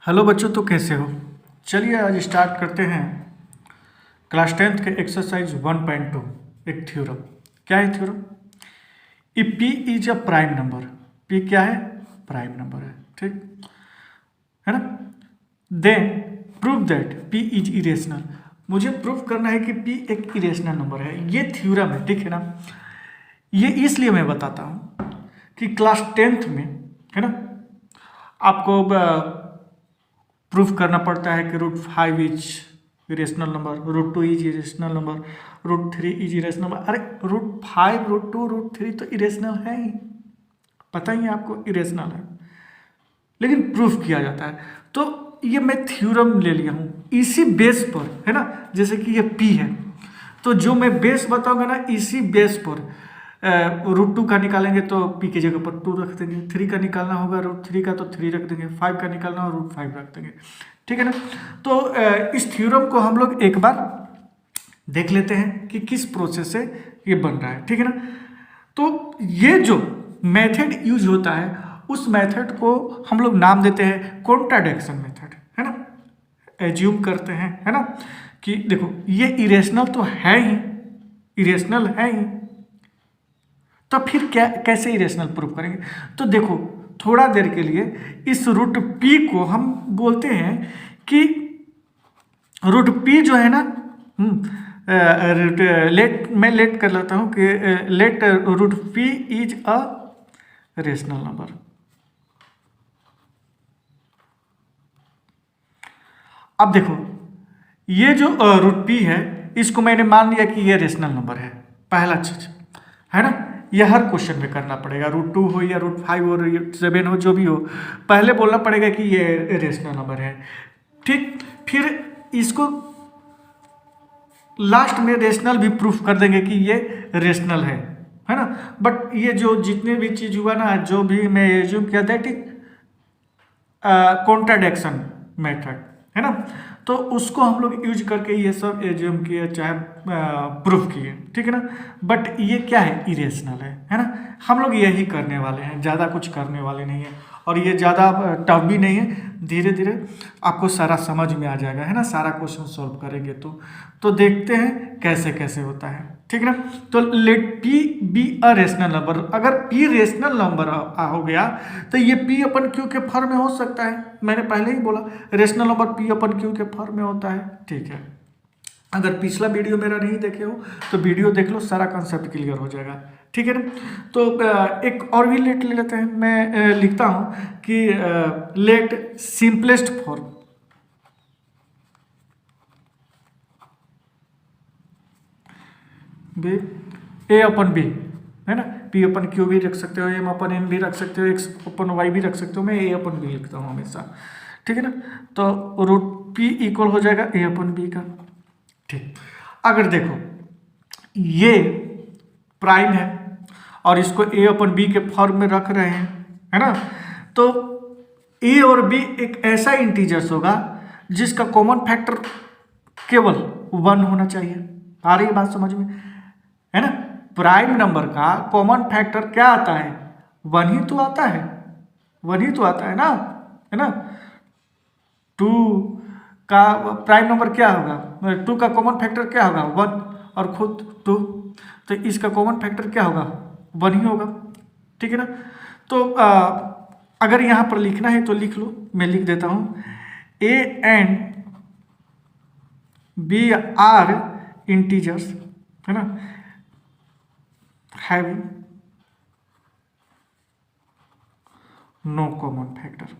Hello बच्चों, तो कैसे हो। चलिए आज स्टार्ट करते हैं क्लास 10th के एक्सरसाइज 1.2। एक थ्योरम। क्या है theorem? If P is a prime number. P क्या है? प्राइम नंबर है, ठीक है ना। Then prove that P is irrational. मुझे प्रूव करना है कि पी एक इरेशनल नंबर है। ये थ्योरम है, ठीक है ना। ये इसलिए मैं बताता हूँ कि क्लास 10th में, है ना, आपको प्रूफ करना पड़ता है कि √5 is irrational number, √2 is irrational number, √3 is irrational number. अरे √5, √2, √3 तो इरेशनल है ही, पता ही है आपको इरेशनल है, लेकिन प्रूफ किया जाता है। तो ये मैं थ्योरम ले लिया हूँ इसी बेस पर, है ना। जैसे कि ये पी है, तो जो मैं बेस बताऊंगा ना, इसी बेस पर √2 का निकालेंगे तो पी की जगह पर 2 रख देंगे, 3 का निकालना होगा √3 का तो 3 रख देंगे, 5 का निकालना हो √5 रख देंगे, ठीक है ना। तो इस थ्योरम को हम लोग एक बार देख लेते हैं कि किस प्रोसेस से ये बन रहा है, ठीक है ना। तो ये जो मेथड यूज होता है, उस मेथड को हम लोग नाम देते हैं कॉन्ट्राडिक्शन मेथड, है ना। एज्यूम करते हैं, है ना, कि देखो ये इरेशनल तो है ही, इरेशनल है ही, तो फिर क्या कैसे इरेशनल प्रूव करेंगे। तो देखो थोड़ा देर के लिए इस √p को हम बोलते हैं कि √p जो है ना, मैं लेट कर लेता हूँ कि let √p is a rational number. अब देखो ये जो √p है, इसको मैंने मान लिया कि ये रेशनल नंबर है, पहला चीज, है ना। ये हर क्वेश्चन में करना पड़ेगा, √2 हो या √5 हो, 7 हो, जो भी हो, पहले बोलना पड़ेगा कि ये रेशनल नंबर है, ठीक। फिर इसको लास्ट में रेशनल भी प्रूफ कर देंगे कि ये रेशनल है ना। बट ये जो जितने भी चीज हुआ ना, जो भी मैं एज्यूम किया दैट इज कॉन्ट्राडिक्शन मेथड, है ना। तो उसको हम लोग यूज करके ये सब एज्यूम किए, चाहे प्रूफ किए, ठीक है ना। बट ये क्या है? इरेशनल है ना। हम लोग यही करने वाले हैं, ज़्यादा कुछ करने वाले नहीं है, और ये ज़्यादा टफ भी नहीं है। धीरे धीरे आपको सारा समझ में आ जाएगा, है ना। सारा क्वेश्चन सॉल्व करेंगे तो देखते हैं कैसे कैसे होता है, ठीक है ना। तो let P be a rational number. अगर पी रेशनल नंबर हो गया तो ये पी अपन क्यू के फॉर्म में हो सकता है। मैंने पहले ही बोला rational number P upon Q के फॉर्म में होता है, ठीक है। अगर पिछला वीडियो मेरा नहीं देखे हो तो वीडियो देख लो, सारा कंसेप्ट क्लियर हो जाएगा, ठीक है ना। तो एक और भी लेट ले लेते हैं। मैं लिखता हूं कि लेट सिंपलेस्ट फॉर्म बी ए अपन बी, है ना। पी अपन क्यू भी रख सकते हो, एम अपन एन भी रख सकते हो, एक्स अपन वाई भी रख सकते हो। मैं ए अपन बी लिखता हूँ हमेशा, ठीक है ना। तो √p इक्वल हो जाएगा ए अपन बी का, ठीक। अगर देखो ये प्राइम है और इसको ए अपन बी के फॉर्म में रख रहे हैं, है ना, तो ए और बी एक ऐसा इंटीजर्स होगा जिसका कॉमन फैक्टर केवल 1 होना चाहिए। आ रही है बात समझ में, है ना। प्राइम नंबर का कॉमन फैक्टर क्या आता है? 1 ही तो आता है, 1 ही तो आता है ना, है ना। 2 का प्राइम नंबर क्या होगा? 2 का कॉमन फैक्टर क्या होगा? 1, और खुद 2, तो इसका कॉमन फैक्टर क्या होगा? 1 ही होगा, ठीक है ना। तो अगर यहाँ पर लिखना है तो लिख लो, मैं लिख देता हूँ A and B are integers, है ना, हैविंग नो कॉमन फैक्टर।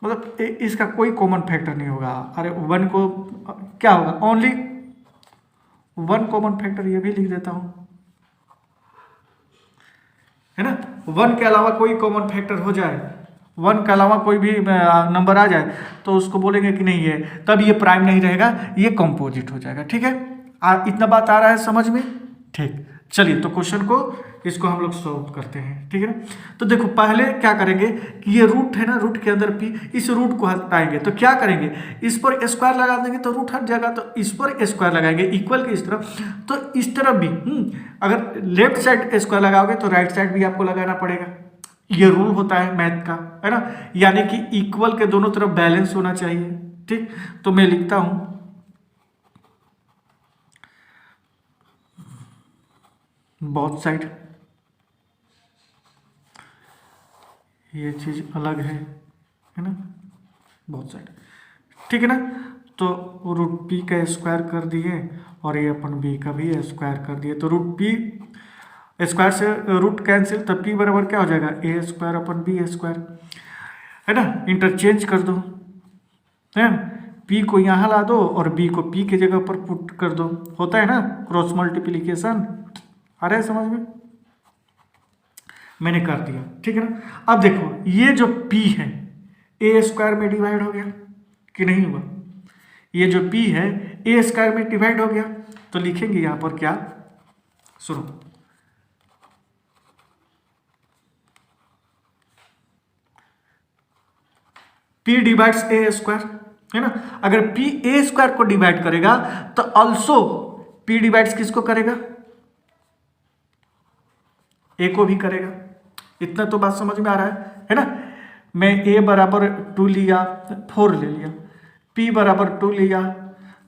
मतलब इसका कोई कॉमन फैक्टर नहीं होगा। अरे 1 को क्या होगा? ओनली 1 कॉमन फैक्टर, ये भी लिख देता हूं, है ना। 1 के अलावा कोई कॉमन फैक्टर हो जाए, 1 के अलावा कोई भी नंबर आ जाए तो उसको बोलेंगे कि नहीं है, तब ये प्राइम नहीं रहेगा, ये कंपोजिट हो जाएगा, ठीक है। इतना बात आ रहा है समझ में, ठीक। चलिए तो क्वेश्चन को इसको हम लोग सॉल्व करते हैं, ठीक है ना। तो देखो पहले क्या करेंगे कि ये रूट है ना, रूट के अंदर पी, इस रूट को हटाएंगे तो क्या करेंगे? इस पर स्क्वायर लगा देंगे तो रूट हट जाएगा, तो इस पर स्क्वायर लगाएंगे इक्वल की इस तरफ, तो इस तरफ भी अगर लेफ्ट साइड स्क्वायर लगाओगे तो राइट साइड भी आपको लगाना पड़ेगा, ये रूल होता है मैथ का, है ना, यानी कि इक्वल के दोनों तरफ बैलेंस होना चाहिए। ठीक, तो मैं लिखता हूं बोथ साइड, ये चीज अलग है ना, बोथ साइड, ठीक है ना। तो रूट पी का स्क्वायर कर दिए और ये अपन बी का भी स्क्वायर कर दिए, तो रूट पी स्क्वायर से रूट कैंसिल, तो पी बराबर क्या हो जाएगा, ए स्क्वायर अपन बी स्क्वायर, है ना, इंटरचेंज कर दो, है ना, पी को यहाँ ला दो और बी को पी के जगह पर पुट कर दो, होता है ना क्रॉस मल्टीप्लीकेशन, आ रहा है समझ में, मैंने कर दिया, ठीक है ना। अब देखो ये जो p है ए स्क्वायर में डिवाइड हो गया कि नहीं हुआ, ये जो p है ए स्क्वायर में डिवाइड हो गया, तो लिखेंगे यहां पर क्या, सुनो, p डिवाइड्स ए स्क्वायर, है ना, अगर p ए स्क्वायर को डिवाइड करेगा तो ऑल्सो p डिवाइड्स किसको करेगा, ए को भी करेगा। इतना तो बात समझ में आ रहा है ना। मैं a बराबर 2 लिया, 4 ले लिया, p बराबर 2 लिया,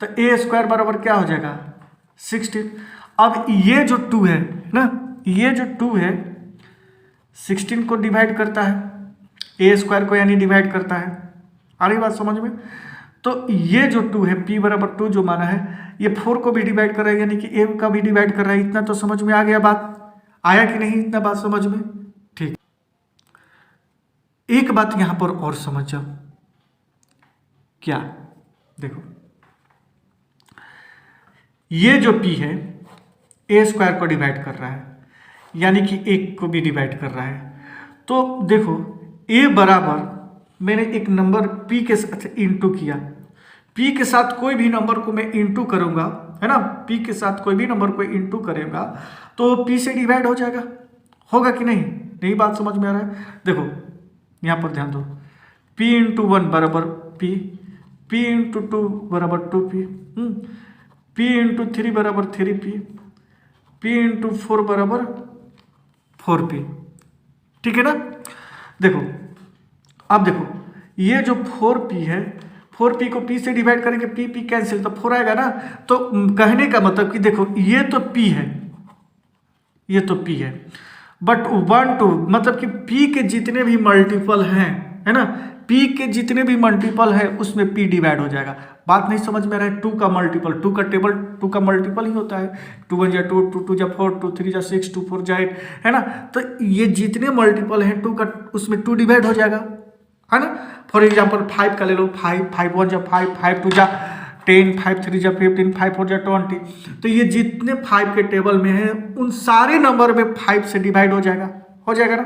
तो ए स्क्वायर बराबर क्या हो जाएगा 16। अब ये जो 2 है ना, ये जो 2 है 16 को डिवाइड करता है, ए स्क्वायर को यानी डिवाइड करता है, आ रही बात समझ में। तो ये जो 2 है p बराबर 2 जो माना है, ये 4 को भी डिवाइड कर रहा है, यानी कि a का भी डिवाइड कर रहा है। इतना तो समझ में आ गया, बात आया कि नहीं, इतना बात समझ में, ठीक। एक बात यहां पर और समझ जाओ, क्या, देखो ये जो p है ए स्क्वायर को डिवाइड कर रहा है, यानी कि एक को भी डिवाइड कर रहा है, तो देखो a बराबर मैंने एक नंबर p के साथ इंटू किया, p के साथ कोई भी नंबर को मैं इंटू करूंगा, है ना, p के साथ कोई भी नंबर को इंटू करेगा तो p से डिवाइड हो जाएगा, होगा कि नहीं, यही बात समझ में आ रहा है। देखो यहां पर ध्यान दो, p इंटू 1 बराबर p इंटू 2 बराबर 2p, p इंटू 3 बराबर 3p, p इंटू 4 बराबर 4p, ठीक है ना। देखो अब देखो ये जो 4p है, 4p को p से डिवाइड करेंगे, p कैंसिल, तो 4 आएगा ना। तो कहने का मतलब कि देखो ये तो p है, ये तो p है, बट 1 2 मतलब कि p के जितने भी मल्टीपल हैं, है ना, p के जितने भी मल्टीपल है उसमें p डिवाइड हो जाएगा। बात नहीं समझ में आ रहा है, 2 का मल्टीपल, 2 का टेबल 2 का मल्टीपल ही होता है, 2 1 जा 2, 2 2 जा 4, 2 3 जा 6, 2 4 जा 8, है ना। तो ये जितने मल्टीपल हैं 2 का, उसमें 2 डिवाइड हो जाएगा, है ना। फॉर एग्जाम्पल 5 का ले लो, 5 5 1 जा 5, 5 2 जा 10, 5 3 जा 15, 5 4 जा 20, तो ये जितने 5 के टेबल में है उन सारे नंबर में 5 से डिवाइड हो जाएगा ना।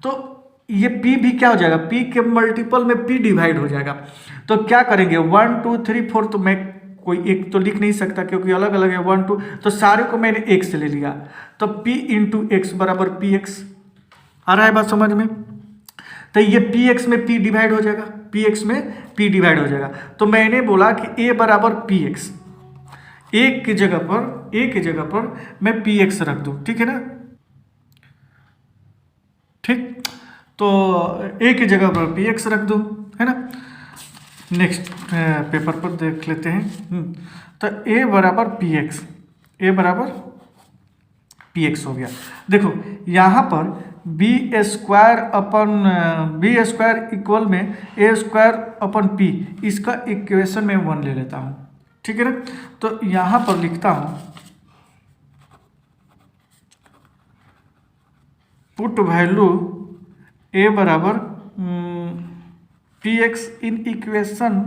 तो ये p भी क्या हो जाएगा, p के मल्टीपल में p डिवाइड हो जाएगा। तो क्या करेंगे 1 2 3 4, तो मैं कोई एक तो लिख नहीं सकता क्योंकि अलग अलग है 1 2, तो सारे को मैंने एक से ले लिया, तो p इंटू एक्स बराबर px, आ रहा है बात समझ में। तो ये px में p डिवाइड हो जाएगा, px में p डिवाइड हो जाएगा। तो मैंने बोला कि a बराबर px, एक की जगह पर मैं px रख दूं, ठीक है ना, ठीक। तो a की जगह पर px रख दूं, है ना। नेक्स्ट पेपर पर देख लेते हैं। तो a बराबर px, a बराबर px हो गया। देखो यहाँ पर बी स्क्वायर इक्वल में ए स्क्वायर अपन p, इसका इक्वेशन में 1 ले लेता हूँ, ठीक है ना। तो यहाँ पर लिखता हूँ पुट वैल्यू ए बराबर px इन इक्वेशन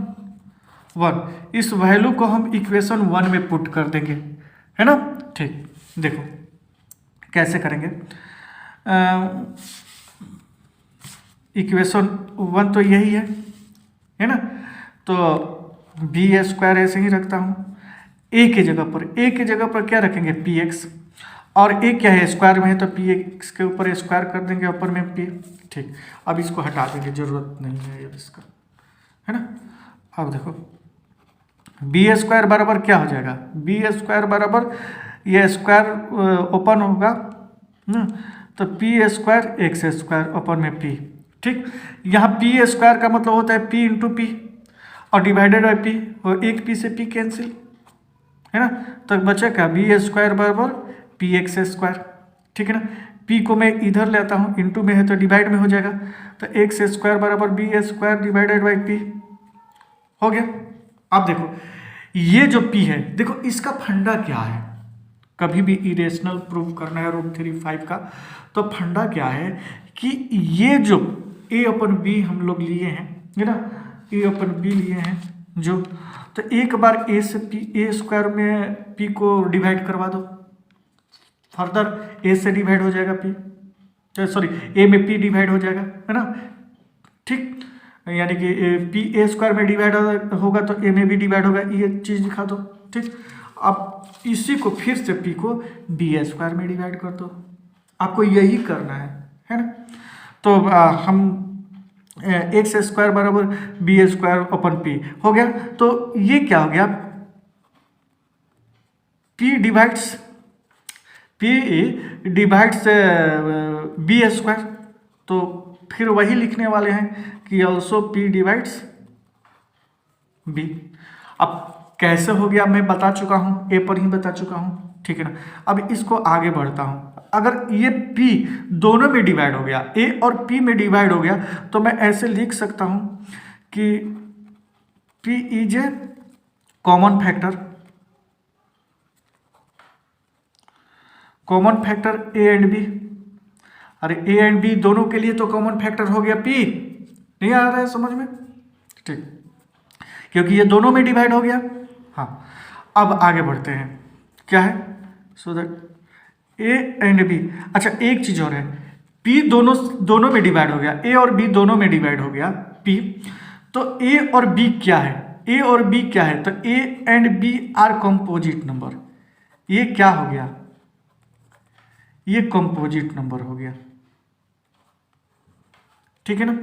1, इस वैल्यू को हम इक्वेशन 1 में पुट कर देंगे, है ना। ठीक, देखो कैसे करेंगे, इक्वेशन 1 तो यही है ना। तो बी स्क्वायर ऐसे ही रखता हूँ, ए की जगह पर क्या रखेंगे px, और ए क्या है स्क्वायर में है, तो px के ऊपर स्क्वायर कर देंगे, ऊपर में p, ठीक। अब इसको हटा देंगे, जरूरत नहीं है इसका, है ना। अब देखो बी स्क्वायर बराबर क्या हो जाएगा, बी स्क्वायर बराबर ये स्क्वायर ओपन होगा, तो P square x square upon में पी, ठीक। यहाँ पी स्क्वायर का मतलब होता है पी इंटू पी और डिवाइडेड बाई पी, और एक पी से पी कैंसिल, है ना। तो बचा क्या, बी स्क्वायर बराबर पी एक्स स्क्वायर, ठीक है ना। पी को मैं इधर लेता हूँ, इंटू में है तो डिवाइड में हो जाएगा, तो एक्स स्क्वायर बराबर B square divided by P हो गया। अब देखो ये जो पी है, देखो इसका फंडा क्या है, कभी भी इरेशनल प्रूव करना है √3 का, तो फंडा क्या है कि ये जो ए अपन बी हम लोग लिए हैं, है ना, ए अपन बी लिए हैं जो, तो एक बार ए से पी, ए स्क्वायर में पी को डिवाइड करवा दो, फर्दर ए से डिवाइड हो जाएगा पी, सॉरी ए में पी डिवाइड हो जाएगा, है ना, ठीक। यानी कि पी ए स्क्वायर में डिवाइड होगा तो ए में भी डिवाइड होगा, ये चीज़ दिखा दो, ठीक। अब इसी को फिर से पी को बी स्क्वायर में डिवाइड कर दो, आपको यही करना है ना। तो हम एक्स स्क्वायर बराबर बी स्क्वायर अपन पी हो गया, तो ये क्या हो गया, पी डिवाइड्स बी स्क्वायर, तो फिर वही लिखने वाले हैं कि ऑल्सो पी डिवाइड्स बी। अब कैसे हो गया मैं बता चुका हूँ, ए पर ही बता चुका हूँ, ठीक है ना। अब इसको आगे बढ़ता हूँ, अगर ये P दोनों में डिवाइड हो गया, A और P में डिवाइड हो गया, तो मैं ऐसे लिख सकता हूँ कि P is a common factor A and B। अरे A एंड B दोनों के लिए तो कॉमन फैक्टर हो गया P, नहीं आ रहा है समझ में, ठीक, क्योंकि ये दोनों में डिवाइड हो गया। हाँ, अब आगे बढ़ते हैं, क्या है, so that A and B. अच्छा एक चीज और है, पी दोनों में डिवाइड हो गया, ए और बी दोनों में डिवाइड हो गया पी, तो ए और बी क्या है, ए और बी क्या है, तो A and B are composite number. ये क्या हो गया, ये कंपोजिट नंबर हो गया, ठीक है ना,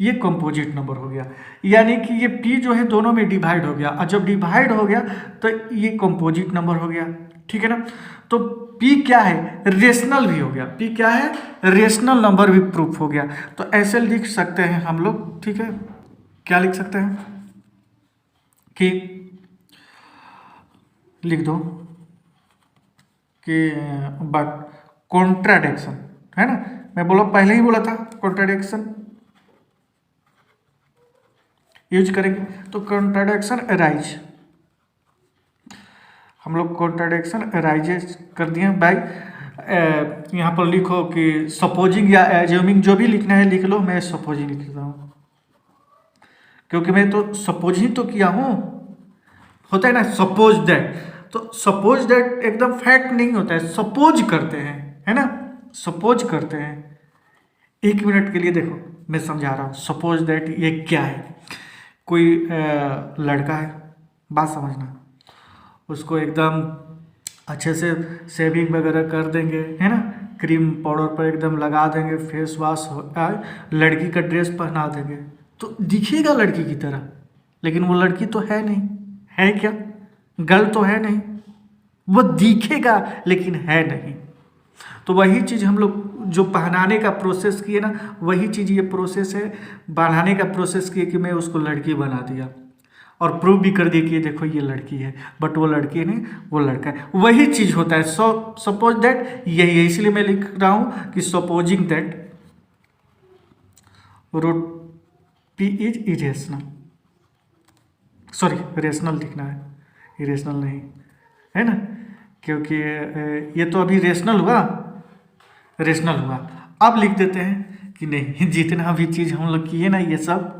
ये कंपोजिट नंबर हो गया, यानी कि ये P जो है दोनों में डिवाइड हो गया, और जब डिवाइड हो गया तो ये कंपोजिट नंबर हो गया, ठीक है ना। तो P क्या है, रेशनल भी हो गया, P क्या है, रेशनल नंबर भी प्रूफ हो गया। तो ऐसे लिख सकते हैं हम लोग, ठीक है, क्या लिख सकते हैं कि लिख दो कि बट कॉन्ट्राडिक्शन, है ना, मैं बोला पहले ही बोला था कॉन्ट्राडिक्शन यूज करेंगे, तो कॉन्ट्राडिक्शन अराइज, हम लोग कॉन्ट्राडिक्शन अराइजेस कर दिए बाय, यहाँ पर लिखो कि सपोजिंग या एज्यूमिंग, जो भी लिखना है लिख लो, मैं सपोजिंग लिख रहा हूँ क्योंकि मैं तो सपोज ही तो किया हूँ, होता है ना सपोज दैट, तो सपोज दैट एकदम फैक्ट नहीं होता है, सपोज करते हैं, है ना, सपोज करते हैं। एक मिनट के लिए देखो मैं समझा रहा हूँ, सपोज दैट ये क्या है, कोई लड़का है, बात समझना, उसको एकदम अच्छे से शेविंग वगैरह कर देंगे, है ना, क्रीम पाउडर पर एकदम लगा देंगे, फेस वॉश, लड़की का ड्रेस पहना देंगे, तो दिखेगा लड़की की तरह, लेकिन वो लड़की तो है नहीं, है क्या, गर्ल तो है नहीं, वो दिखेगा लेकिन है नहीं। तो वही चीज़ हम लोग जो पहनाने का प्रोसेस किए ना, वही चीज़ ये प्रोसेस है, बनाने का प्रोसेस किए कि मैं उसको लड़की बना दिया और प्रूव भी कर दिया कि देखो ये लड़की है, बट वो लड़की नहीं, वो लड़का है, वही चीज़ होता है। सपोज दैट यही है, इसलिए मैं लिख रहा हूँ कि supposing that root P is irrational, sorry rational लिखना है, इरेशनल नहीं, है ना, क्योंकि ये तो अभी रेशनल हुआ, अब लिख देते हैं कि नहीं, जितना भी चीज़ हम लोग किए ना, ये सब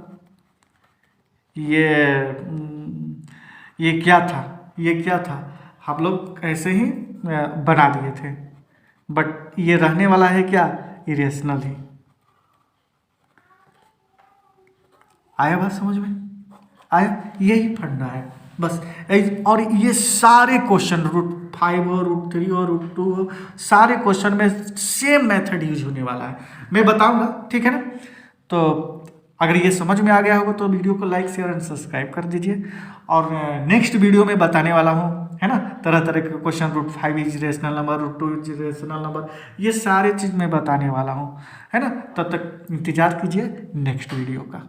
ये क्या था, हम लोग ऐसे ही बना दिए थे, बट ये रहने वाला है क्या, इरेशनल ही। आया बात समझ में, आया, यही फंडा है बस। और ये सारे क्वेश्चन √5 हो, √3 हो, √2 हो, सारे क्वेश्चन में सेम मेथड यूज होने वाला है, मैं बताऊंगा, ठीक है ना। तो अगर ये समझ में आ गया होगा तो वीडियो को लाइक शेयर एंड सब्सक्राइब कर दीजिए। और नेक्स्ट वीडियो में बताने वाला हूँ, है ना, तरह तरह के question, root 5 is rational number, root 2 is rational number, ये सारे चीज़ मैं बताने वाला हूँ, है ना। तब तक इंतजार कीजिए नेक्स्ट वीडियो का।